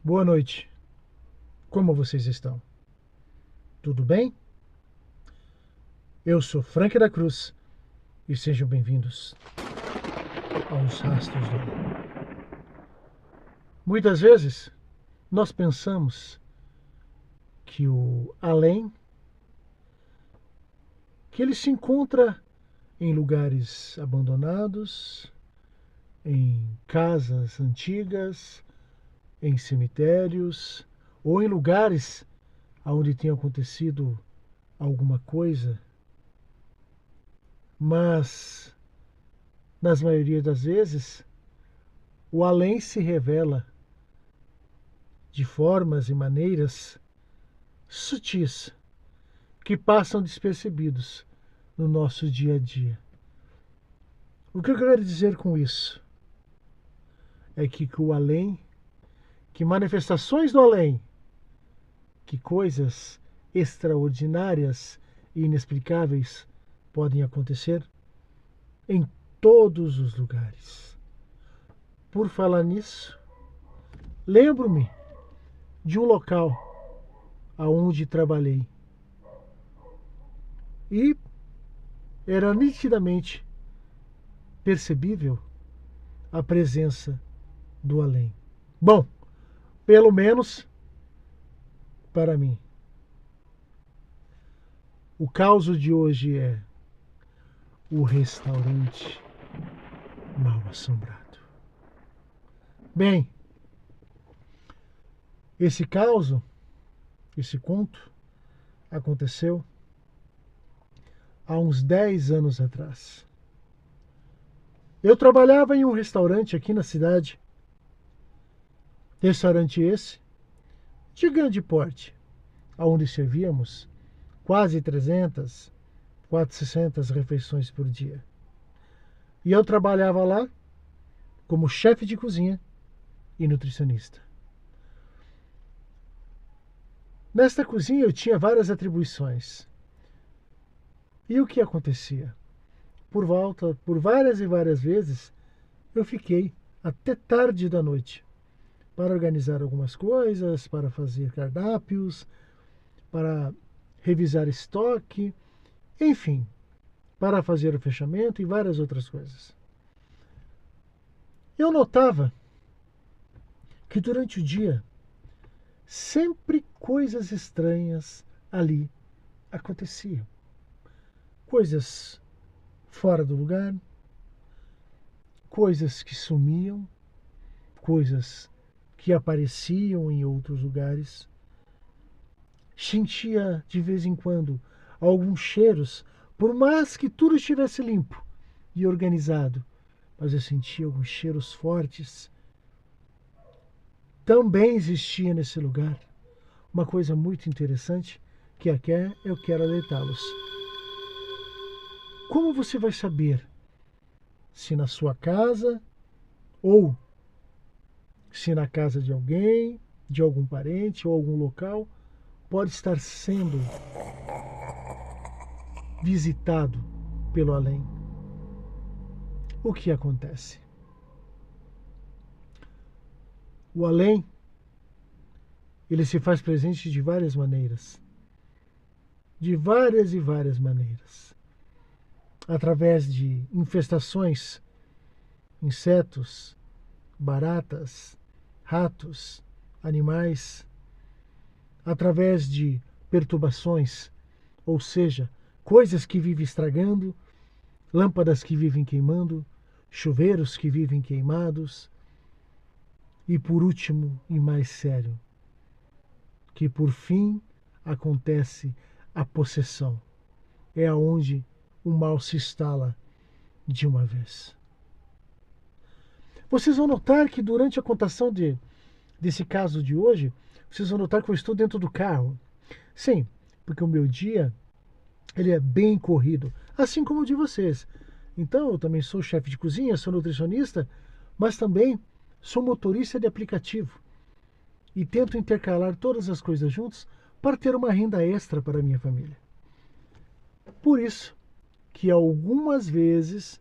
Boa noite. Como vocês estão? Tudo bem? Eu sou Frank da Cruz e sejam bem-vindos aos Rastros do Além. Muitas vezes nós pensamos que o além, que ele se encontra em lugares abandonados, em casas antigas, em cemitérios ou em lugares onde tem acontecido alguma coisa, mas nas maioria das vezes o além se revela de formas e maneiras sutis que passam despercebidos no nosso dia a dia. O que eu quero dizer com isso é que o além, que manifestações do além, que coisas extraordinárias e inexplicáveis podem acontecer em todos os lugares. Por falar nisso, lembro-me de um local aonde trabalhei e era nitidamente percebível a presença do além. Bom, pelo menos para mim. O caos de hoje é o restaurante mal assombrado. Bem, esse caos, esse conto, aconteceu há uns 10 anos atrás. Eu trabalhava em um restaurante aqui na cidade. Restaurante esse de grande porte, onde servíamos quase 300, 400 refeições por dia. E eu trabalhava lá como chefe de cozinha e nutricionista. Nesta cozinha eu tinha várias atribuições. E o que acontecia? Por várias e várias vezes, eu fiquei até tarde da noite para organizar algumas coisas, para fazer cardápios, para revisar estoque, enfim, para fazer o fechamento e várias outras coisas. Eu notava que durante o dia sempre coisas estranhas ali aconteciam. Coisas fora do lugar, coisas que sumiam, coisas que apareciam em outros lugares. Sentia de vez em quando alguns cheiros, por mais que tudo estivesse limpo e organizado, mas eu sentia alguns cheiros fortes. Também existia nesse lugar uma coisa muito interessante que aqui eu quero alertá-los. Como você vai saber se na sua casa ou se na casa de alguém, de algum parente ou algum local pode estar sendo visitado pelo além? O que acontece? O além, ele se faz presente de várias maneiras. De várias e várias maneiras. Através de infestações, insetos, baratas, ratos, animais, através de perturbações, ou seja, coisas que vivem estragando, lâmpadas que vivem queimando, chuveiros que vivem queimados, e por último e mais sério, que por fim acontece a possessão. É aonde o mal se instala de uma vez. Vocês vão notar que durante a contação desse caso de hoje, vocês vão notar que eu estou dentro do carro. Sim, porque o meu dia ele é bem corrido, assim como o de vocês. Então, eu também sou chefe de cozinha, sou nutricionista, mas também sou motorista de aplicativo. E tento intercalar todas as coisas juntas para ter uma renda extra para a minha família. Por isso que algumas vezes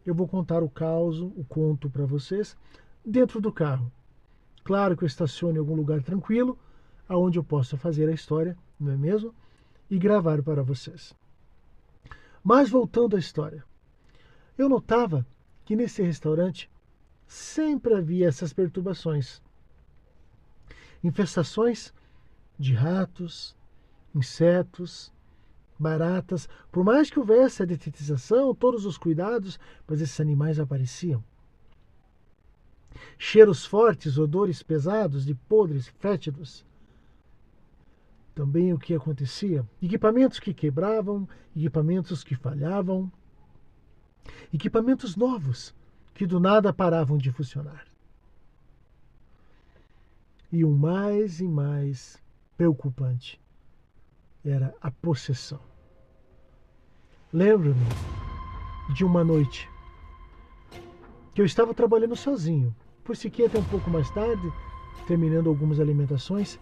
eu vou contar o caos, o conto para vocês dentro do carro. Claro que eu estaciono em algum lugar tranquilo, aonde eu possa fazer a história, não é mesmo? E gravar para vocês. Mas voltando à história, eu notava que nesse restaurante sempre havia essas perturbações. Infestações de ratos, insetos, baratas. Por mais que houvesse a detetização, todos os cuidados, mas esses animais apareciam. Cheiros fortes, odores pesados de podres, fétidos. Também o que acontecia? Equipamentos que quebravam, equipamentos que falhavam, equipamentos novos que do nada paravam de funcionar. E o mais e mais preocupante era a possessão. Lembro-me de uma noite que eu estava trabalhando sozinho, pois fiquei até um pouco mais tarde, terminando algumas alimentações,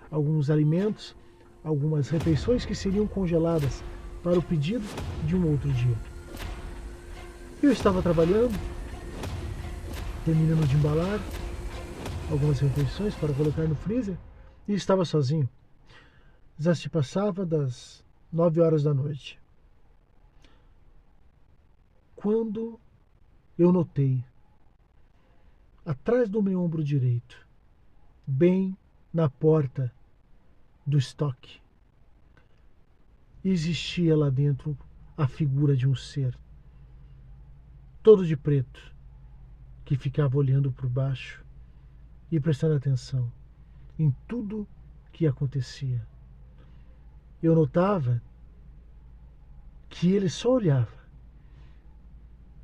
alguns alimentos, algumas refeições que seriam congeladas para o pedido de um outro dia. Eu estava trabalhando, terminando de embalar algumas refeições para colocar no freezer e estava sozinho. Já se passava das 9 horas da noite. Quando eu notei, atrás do meu ombro direito, bem na porta do estoque, existia lá dentro a figura de um ser, todo de preto, que ficava olhando por baixo e prestando atenção em tudo que acontecia. Eu notava que ele só olhava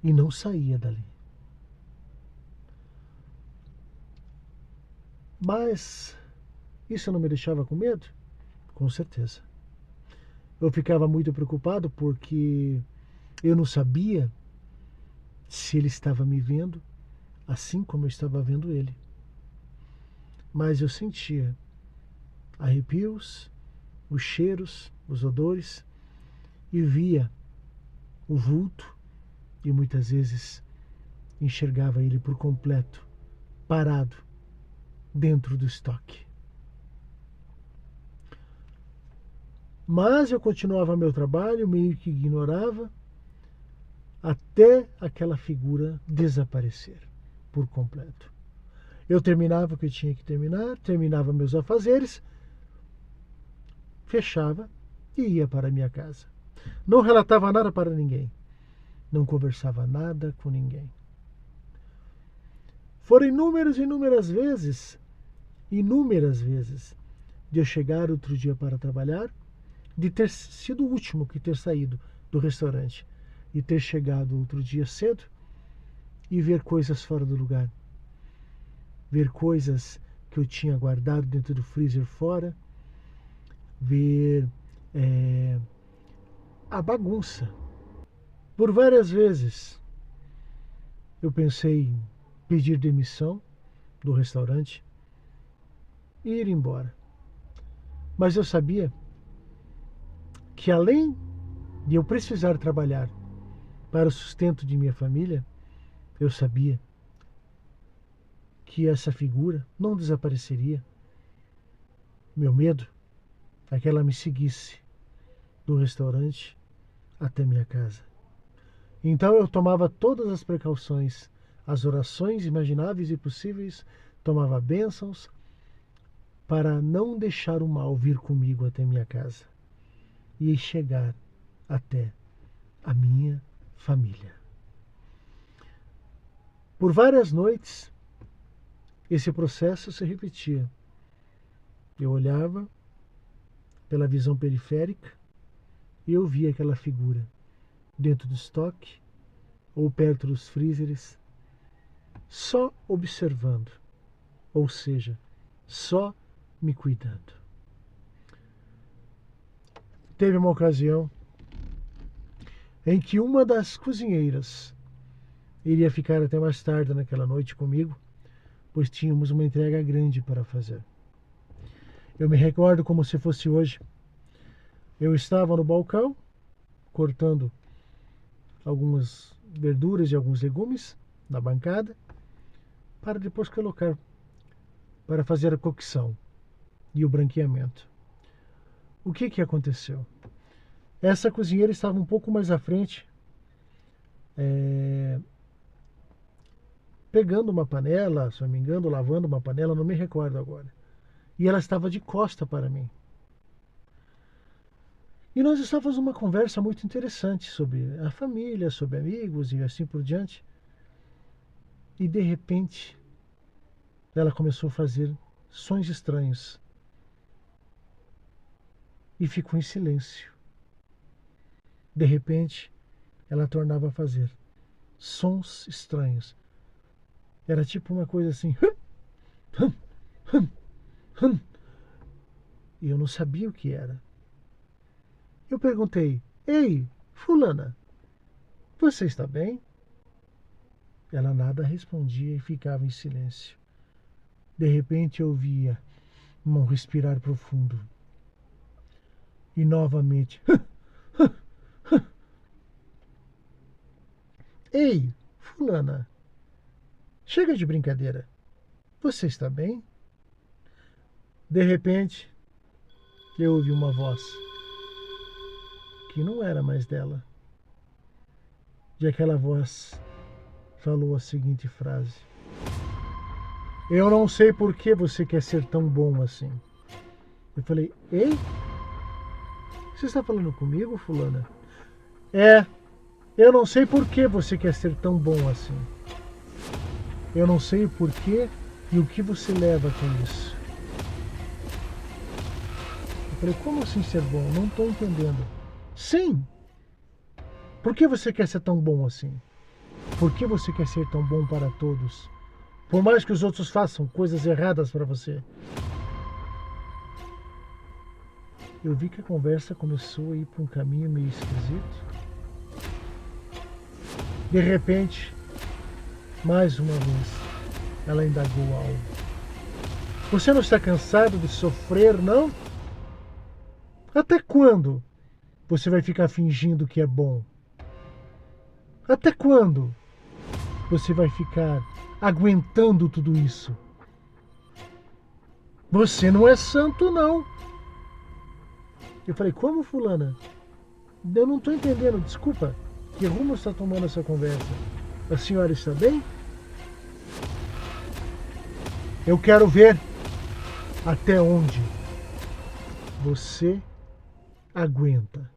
e não saía dali. Mas isso não me deixava com medo? Com certeza. Eu ficava muito preocupado porque eu não sabia se ele estava me vendo assim como eu estava vendo ele. Mas eu sentia arrepios, os cheiros, os odores e via o vulto e muitas vezes enxergava ele por completo, parado dentro do estoque. Mas eu continuava meu trabalho, meio que ignorava, até aquela figura desaparecer por completo. Eu terminava o que eu tinha que terminar, terminava meus afazeres, fechava e ia para a minha casa. Não relatava nada para ninguém, não conversava nada com ninguém. Foram inúmeras vezes, de eu chegar outro dia para trabalhar, de ter sido o último que ter saído do restaurante e ter chegado outro dia cedo e ver coisas fora do lugar. Ver coisas que eu tinha guardado dentro do freezer fora, ver a bagunça. Por várias vezes eu pensei em pedir demissão do restaurante e ir embora. Mas eu sabia que além de eu precisar trabalhar para o sustento de minha família, eu sabia que essa figura não desapareceria. Meu medo é que ela me seguisse do restaurante até minha casa. Então eu tomava todas as precauções, as orações imagináveis e possíveis, tomava bênçãos para não deixar o mal vir comigo até minha casa e chegar até a minha família. Por várias noites, esse processo se repetia. Eu olhava pela visão periférica e eu via aquela figura dentro do estoque ou perto dos freezers, só observando, ou seja, só me cuidando. Teve uma ocasião em que uma das cozinheiras iria ficar até mais tarde naquela noite comigo, pois tínhamos uma entrega grande para fazer. Eu me recordo como se fosse hoje. Eu estava no balcão, cortando algumas verduras e alguns legumes na bancada, para depois colocar para fazer a cocção e o branqueamento. O que aconteceu? Essa cozinheira estava um pouco mais à frente, pegando uma panela, se não me engano, lavando uma panela, não me recordo agora. E ela estava de costa para mim. E nós estávamos numa conversa muito interessante sobre a família, sobre amigos e assim por diante. E de repente, ela começou a fazer sons estranhos. E ficou em silêncio. De repente, ela tornava a fazer sons estranhos. Era tipo uma coisa assim. E eu não sabia o que era. Eu perguntei: Ei, fulana, você está bem? Ela nada respondia e ficava em silêncio. De repente eu ouvia um respirar profundo. E novamente. Ei, fulana, chega de brincadeira. Você está bem? De repente, eu ouvi uma voz que não era mais dela. E aquela voz falou a seguinte frase: Eu não sei por que você quer ser tão bom assim. Eu falei: Ei, você está falando comigo, fulana? É, eu não sei por que você quer ser tão bom assim. Eu não sei o porquê e o que você leva com isso. Eu falei: Como assim ser bom? Não estou entendendo. Sim. Por que você quer ser tão bom assim? Por que você quer ser tão bom para todos? Por mais que os outros façam coisas erradas para você. Eu vi que a conversa começou a ir para um caminho meio esquisito. De repente, mais uma vez, ela indagou algo. Você não está cansado de sofrer, não? Até quando você vai ficar fingindo que é bom? Até quando você vai ficar aguentando tudo isso? Você não é santo, não. Eu falei: Como, fulana? Eu não estou entendendo, desculpa. Que rumo está tomando essa conversa? A senhora está bem? Eu quero ver até onde você aguenta.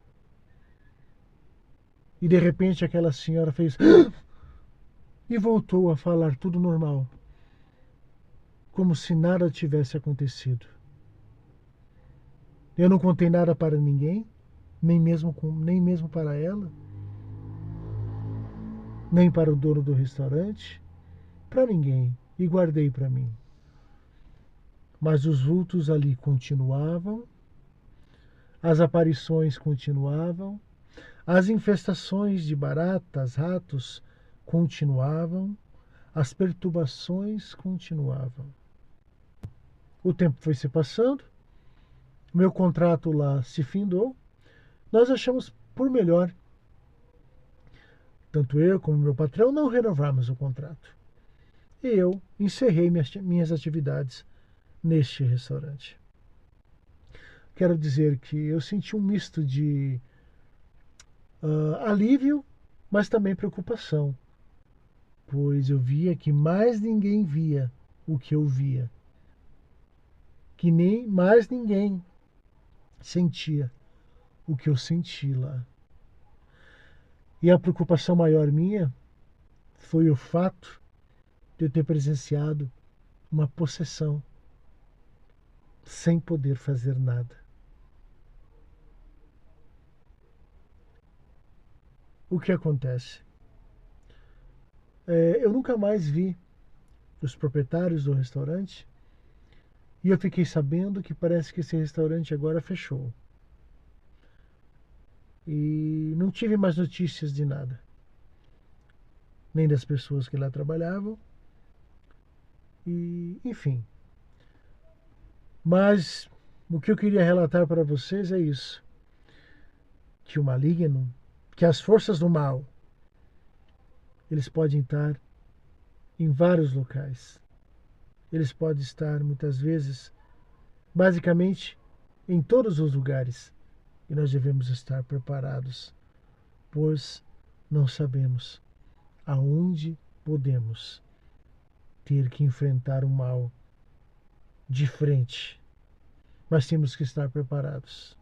E de repente aquela senhora fez e voltou a falar tudo normal, como se nada tivesse acontecido. Eu não contei nada para ninguém, nem mesmo para ela, nem para o dono do restaurante, para ninguém, e guardei para mim. Mas os vultos ali continuavam, as aparições continuavam, as infestações de baratas, ratos continuavam, as perturbações continuavam. O tempo foi se passando, meu contrato lá se findou, nós achamos por melhor, tanto eu como meu patrão, não renovarmos o contrato. E eu encerrei minhas atividades neste restaurante. Quero dizer que eu senti um misto de alívio, mas também preocupação, pois eu via que mais ninguém via o que eu via, que nem mais ninguém sentia o que eu senti lá. E a preocupação maior minha foi o fato de eu ter presenciado uma possessão sem poder fazer nada. O que acontece? Eu nunca mais vi os proprietários do restaurante e eu fiquei sabendo que parece que esse restaurante agora fechou. E não tive mais notícias de nada, nem das pessoas que lá trabalhavam, e enfim. Mas o que eu queria relatar para vocês é isso, que o maligno, que as forças do mal, eles podem estar em vários locais. eles podem estar muitas vezes, basicamente, em todos os lugares. E nós devemos estar preparados, pois não sabemos aonde podemos ter que enfrentar o mal de frente. Mas temos que estar preparados.